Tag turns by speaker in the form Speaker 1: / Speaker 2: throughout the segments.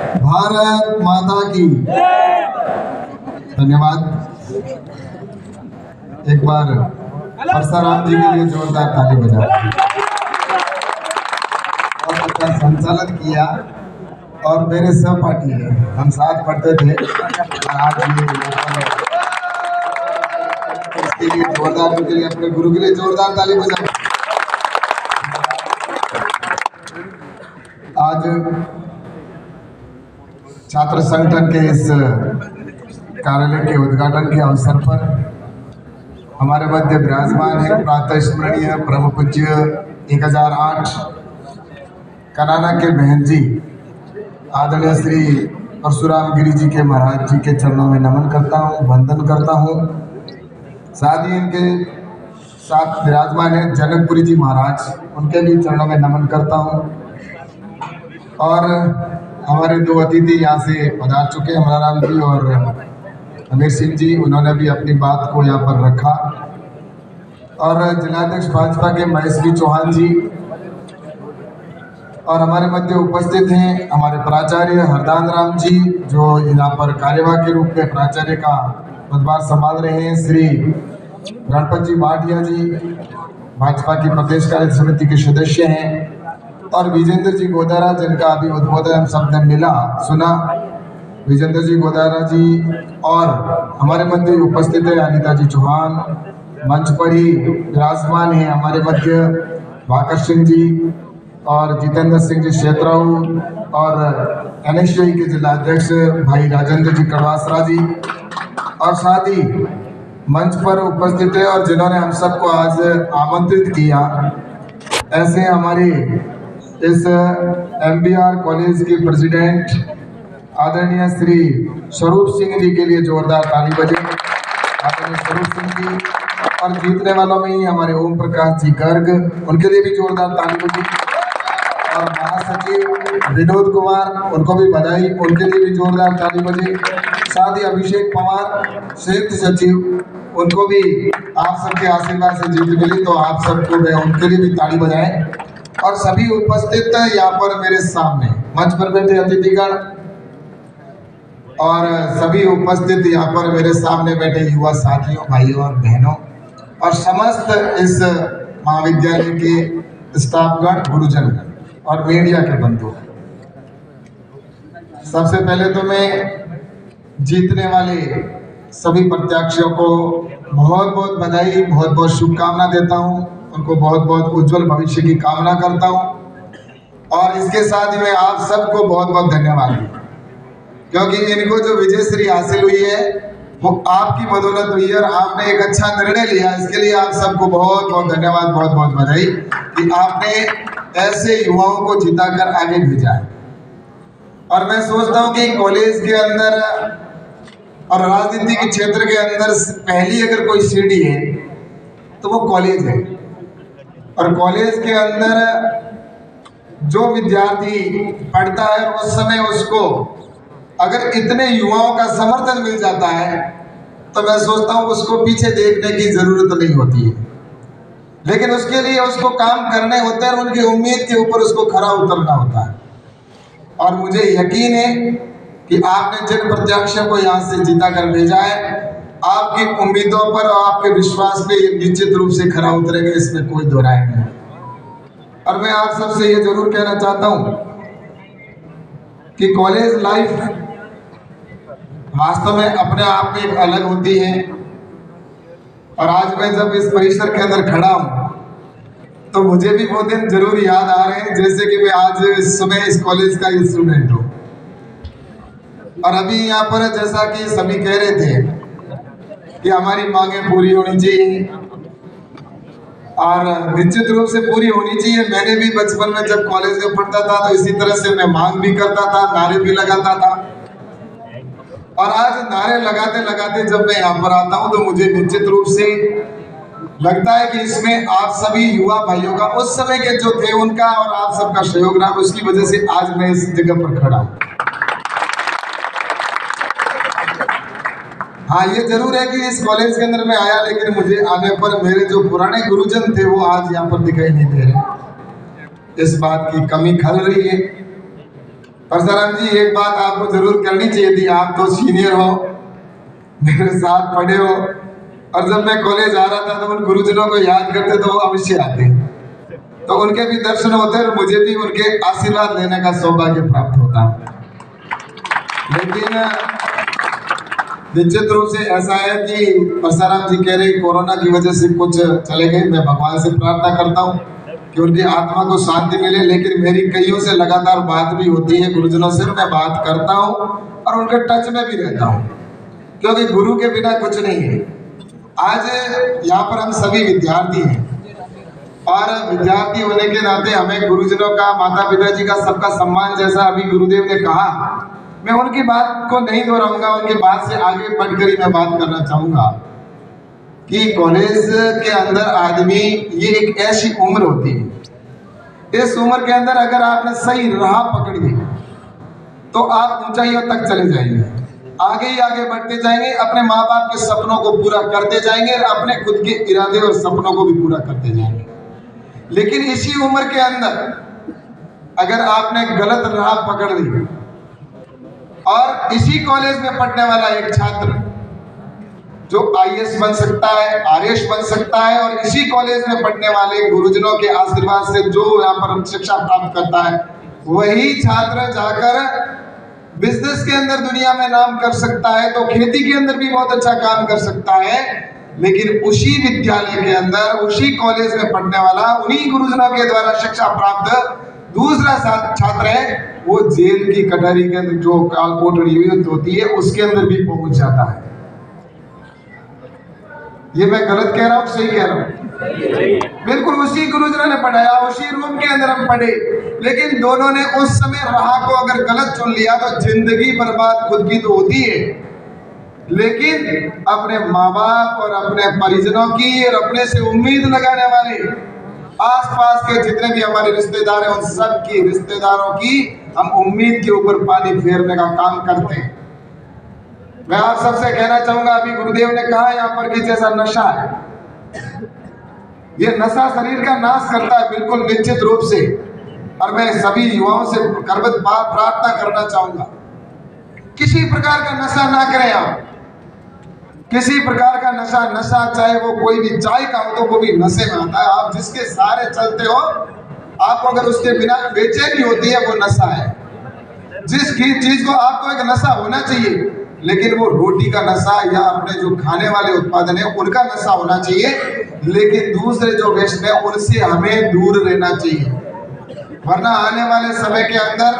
Speaker 1: भारत माता की धन्यवाद। एक बार परसाराम जी के लिए जोरदार ताली बजाओ। बहुत अच्छा संचालन किया और मेरे सहपाठी है, हम साथ पढ़ते थे और आज इसके लिए जोरदार, उनके लिए, अपने गुरु के लिए जोरदार ताली बजाओ। आज छात्र संगठन के इस कार्यालय के उद्घाटन के अवसर पर हमारे मध्य विराजमान है प्रातः स्मरणीय परम पूज्य 1008 कनाना के बहन जी आदरणीय श्री परशुराम गिरी जी के महाराज जी के चरणों में नमन करता हूँ, वंदन करता हूँ। साथ ही इनके साथ विराजमान है जनकपुरी जी महाराज, उनके भी चरणों में नमन करता हूँ। और हमारे दो अतिथि यहाँ से पधार चुके हैं, अमराराम जी और अमीर सिंह जी, उन्होंने भी अपनी बात को यहाँ पर रखा। और जिलाध्यक्ष भाजपा के महेश चौहान जी, और हमारे मध्य उपस्थित हैं हमारे प्राचार्य हरदान राम जी, जो यहाँ पर कार्यवाह के रूप में प्राचार्य का पदभार संभाल रहे हैं। श्री गणपत जी भाटिया जी भाजपा की प्रदेश कार्य समिति के सदस्य हैं। और विजेंद्र जी गोदारा, जिनका अभी उद्बोधन हम सबने मिला सुना, विजेंद्र जी गोदारा जी। और हमारे मध्य उपस्थित है अनिता जी चौहान, मंच पर ही विराजमान है हमारे मध्य भाकर सिंह जी और जितेंद्र सिंह जी क्षेत्राऊ, और NSUI के जिलाध्यक्ष भाई राजेंद्र जी कड़वासरा जी, और साथ ही मंच पर उपस्थित है और जिन्होंने हम सबको आज आमंत्रित किया, ऐसे हमारे इस MBR कॉलेज के प्रेसिडेंट आदरणीय श्री स्वरूप सिंह जी के लिए जोरदार ताली बजे। आदरणीय स्वरूप सिंह जी, और जीतने वालों में ही हमारे ओम प्रकाश जी गर्ग, उनके लिए भी जोरदार ताली बजे। और महासचिव विनोद कुमार, उनको भी बधाई, उनके लिए भी जोरदार ताली बजे। साथ ही अभिषेक पवार संयुक्त सचिव, उनको भी आप सबके आशीर्वाद से जीत मिली, तो आप सबको मैं उनके लिए भी ताली बजाएं। और सभी उपस्थित यहाँ पर मेरे सामने मंच पर बैठे अतिथिगण और सभी उपस्थित यहाँ पर मेरे सामने बैठे युवा साथियों, भाइयों और बहनों, और समस्त इस महाविद्यालय के स्टाफगण, गुरुजन और मीडिया के बंधु, सबसे पहले तो मैं जीतने वाले सभी प्रत्याशियों को बहुत बहुत बधाई, बहुत बहुत शुभकामना देता हूं, उनको बहुत बहुत उज्जवल भविष्य की कामना करता हूं। और इसके साथ ही मैं आप सबको बहुत बहुत धन्यवाद दूं, क्योंकि इनको जो विजयश्री हासिल हुई है वो आपकी बदौलत हुई है और आपने एक अच्छा निर्णय लिया। इसके लिए आप सबको बहुत बहुत धन्यवाद, बहुत बहुत बधाई कि आपने ऐसे युवाओं को जिताकर आगे भेजा है। और मैं सोचता हूं कि कॉलेज के अंदर और राजनीति के क्षेत्र के अंदर पहली अगर कोई सीढ़ी है तो वो कॉलेज है। और कॉलेज के अंदर जो विद्यार्थी पढ़ता है उस समय उसको अगर इतने युवाओं का समर्थन मिल जाता है तो मैं सोचता हूँ उसको पीछे देखने की जरूरत नहीं होती है, लेकिन उसके लिए उसको काम करने होते हैं और उनकी उम्मीद के ऊपर उसको खरा उतरना होता है। और मुझे यकीन है कि आपने जिन प्रत्याशियों को यहाँ से जीता कर भेजा है, आपकी उम्मीदों पर और आपके विश्वास पे ये निश्चित रूप से खरा उतरेगा, इसमें कोई दो राय नहीं। और मैं आप सबसे ये जरूर कहना चाहता हूँ कि कॉलेज लाइफ वास्तव में अपने आप में एक अलग होती है। और आज मैं जब इस परिसर के अंदर खड़ा हूँ तो मुझे भी वो दिन जरूर याद आ रहे हैं, जैसे कि मैं आज इस समय इस कॉलेज का स्टूडेंट हूँ। और अभी यहाँ पर जैसा कि सभी कह रहे थे कि हमारी मांगें पूरी होनी चाहिए, और निश्चित रूप से पूरी होनी चाहिए। मैंने भी बचपन में जब कॉलेज में पढ़ता था तो इसी तरह से मैं मांग भी करता था, नारे भी लगाता था। और आज नारे लगाते लगाते जब मैं यहाँ पर आता हूँ तो मुझे निश्चित रूप से लगता है कि इसमें आप सभी युवा भाइयों का, उस समय के जो थे उनका और आप सबका सहयोग रहा, उसकी वजह से आज मैं इस जगह पर खड़ा हूँ। हाँ, ये जरूर है कि इस कॉलेज के अंदर मैं आया, लेकिन मुझे आने पर मेरे जो पुराने गुरुजन थे वो आज यहाँ पर दिखाई नहीं दे रहे। इस बात की कमी खल रही है। परशुराम जी, एक बात आपको जरूर करनी चाहिए थी, आप तो सीनियर हो, मेरे साथ पढ़े हो, और जब मैं कॉलेज आ रहा था तो उन गुरुजनों को याद करते तो वो अवश्य आते, तो उनके भी दर्शन होते और मुझे भी उनके आशीर्वाद लेने का सौभाग्य प्राप्त होता। लेकिन निश्चित रूप से ऐसा है कि परशुराम जी कह रहे कोरोना की वजह से कुछ चले गए। मैं भगवान से प्रार्थना करता हूँ कि उनकी आत्मा को शांति मिले, लेकिन मेरी कईयों से लगातार बात भी होती है, गुरुजनों से मैं बात करता हूँ और उनके टच में भी रहता हूँ, क्योंकि गुरु के बिना कुछ नहीं है। आज यहाँ पर हम सभी विद्यार्थी हैं और विद्यार्थी होने के नाते हमें गुरुजनों का, माता पिता जी का, सबका सम्मान, जैसा अभी गुरुदेव ने कहा, मैं उनकी बात को नहीं दोहराऊंगा, उनकी बात से आगे बढ़कर ही मैं बात करना चाहूंगा कि कॉलेज के अंदर आदमी, ये एक ऐसी उम्र होती है, इस उम्र के अंदर अगर आपने सही राह पकड़ ली तो आप ऊंचाइयों तक चले जाएंगे, आगे ही आगे बढ़ते जाएंगे, अपने माँ बाप के सपनों को पूरा करते जाएंगे और अपने खुद के इरादे और सपनों को भी पूरा करते जाएंगे। लेकिन इसी उम्र के अंदर अगर आपने गलत राह पकड़ ली और इसी कॉलेज में पढ़ने वाला एक छात्र जो आईएएस बन सकता है, आरएएस बन सकता है, और इसी कॉलेज में पढ़ने वाले गुरुजनों के आशीर्वाद से जो यहाँ पर शिक्षा प्राप्त करता है, वही छात्र जाकर बिजनेस के अंदर दुनिया में नाम कर सकता है, तो खेती के अंदर भी बहुत अच्छा काम कर सकता है। लेकिन उसी विद्यालय के अंदर, उसी कॉलेज में पढ़ने वाला, उन्हीं गुरुजनों के द्वारा शिक्षा प्राप्त दूसरा छात्र है, वो जेल की कटहरी के अंदर जो कोठरी होती है उसके अंदर भी पहुंच जाता है। ये मैं गलत कह रहा हूँ, सही कह रहा हूँ? बिल्कुल उसी गुरुजनों ने पढ़ाया, उसी रूम के अंदर हम पढ़े, लेकिन दोनों ने उस समय राह को अगर गलत चुन लिया तो जिंदगी बर्बाद खुद की तो होती है, लेकिन अपने माँ बाप और अपने परिजनों की और अपने से उम्मीद लगाने वाले आसपास के जितने भी हमारे रिश्तेदार हैं, उन सब की, रिश्तेदारों की हम उम्मीद के ऊपर पानी फेरने का काम करते हैं। मैं आप सबसे कहना चाहूंगा, अभी गुरुदेव ने कहा यहाँ पर कि जैसा नशा है, ये नशा शरीर का नाश करता है, बिल्कुल निश्चित रूप से। और मैं सभी युवाओं से करबद्ध प्रार्थना करना चाहूंगा, किसी प्रकार का नशा ना करें आप, किसी प्रकार का नशा चाहे वो कोई भी चाय का हो तो वो भी नशे में आता है। आप जिसके सहारे चलते हो, आपको अगर उसके बिना बेचैनी होती है, वो नशा है। जिस चीज को आपको एक नशा होना चाहिए, लेकिन वो रोटी का नशा या अपने जो खाने वाले उत्पादन है उनका नशा होना चाहिए, लेकिन दूसरे जो वेस्ट है उनसे हमें दूर रहना चाहिए। वरना आने वाले समय के अंदर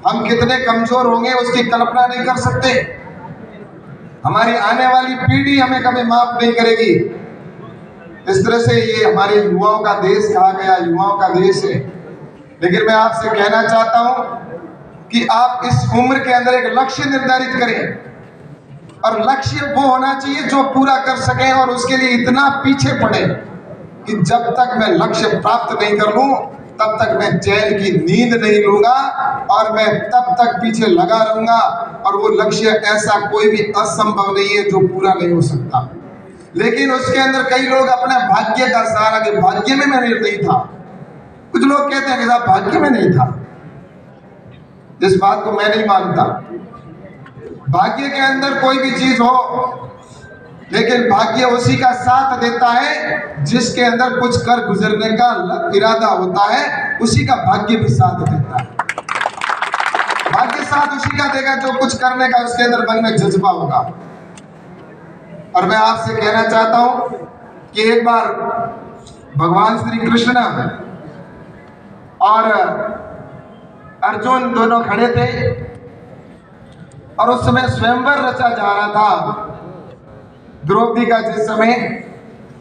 Speaker 1: हम कितने कमजोर होंगे उसकी कल्पना नहीं कर सकते। हमारी आने वाली पीढ़ी हमें कभी माफ नहीं करेगी। इस तरह से ये हमारे युवाओं का देश कहा गया, युवाओं का देश है। लेकिन मैं आपसे कहना चाहता हूं कि आप इस उम्र के अंदर एक लक्ष्य निर्धारित करें, और लक्ष्य वो होना चाहिए जो पूरा कर सके, और उसके लिए इतना पीछे पड़े कि जब तक मैं लक्ष्य प्राप्त नहीं कर लूं तब तक मैं चैन की नींद नहीं लूंगा, और मैं तब तक पीछे लगा रहूंगा। और वो लक्ष्य ऐसा कोई भी असंभव नहीं है जो पूरा नहीं हो सकता। लेकिन उसके अंदर कई लोग अपने भाग्य का सहारा, कि भाग्य में मैं नहीं था। कुछ लोग कहते हैं कि साहब भाग्य में नहीं था, इस बात को मैं नहीं मानता। भाग्य के अंदर कोई भी चीज हो, लेकिन भाग्य उसी का साथ देता है जिसके अंदर कुछ कर गुजरने का इरादा होता है, उसी का भाग्य भी साथ देता है। भाग्य साथ उसी का देगा जो कुछ करने का उसके अंदर मन में जज्बा होगा। और मैं आपसे कहना चाहता हूं कि एक बार भगवान श्री कृष्ण और अर्जुन दोनों खड़े थे, और उस समय स्वयंवर रचा जा रहा था द्रौपदी का। जिस समय,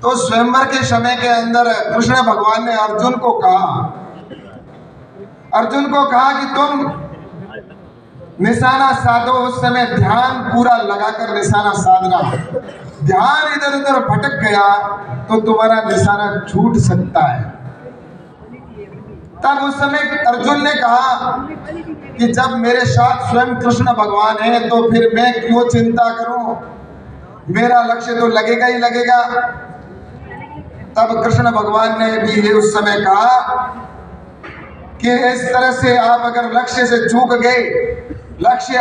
Speaker 1: तो स्वयंवर के समय के अंदर कृष्ण भगवान ने अर्जुन को कहा कि तुम निशाना साधो। उस समय ध्यान पूरा लगाकर निशाना साधना। ध्यान इधर उधर भटक गया तो तुम्हारा निशाना छूट सकता है। तब उस समय अर्जुन ने कहा कि जब मेरे साथ स्वयं कृष्ण भगवान है तो फिर मैं क्यों चिंता करूं, मेरा लक्ष्य तो लगेगा ही लगेगा। तब कृष्ण भगवान ने भी ये उस समय कहा कि इस तरह से आप अगर लक्ष्य से चूक गए, लक्ष्य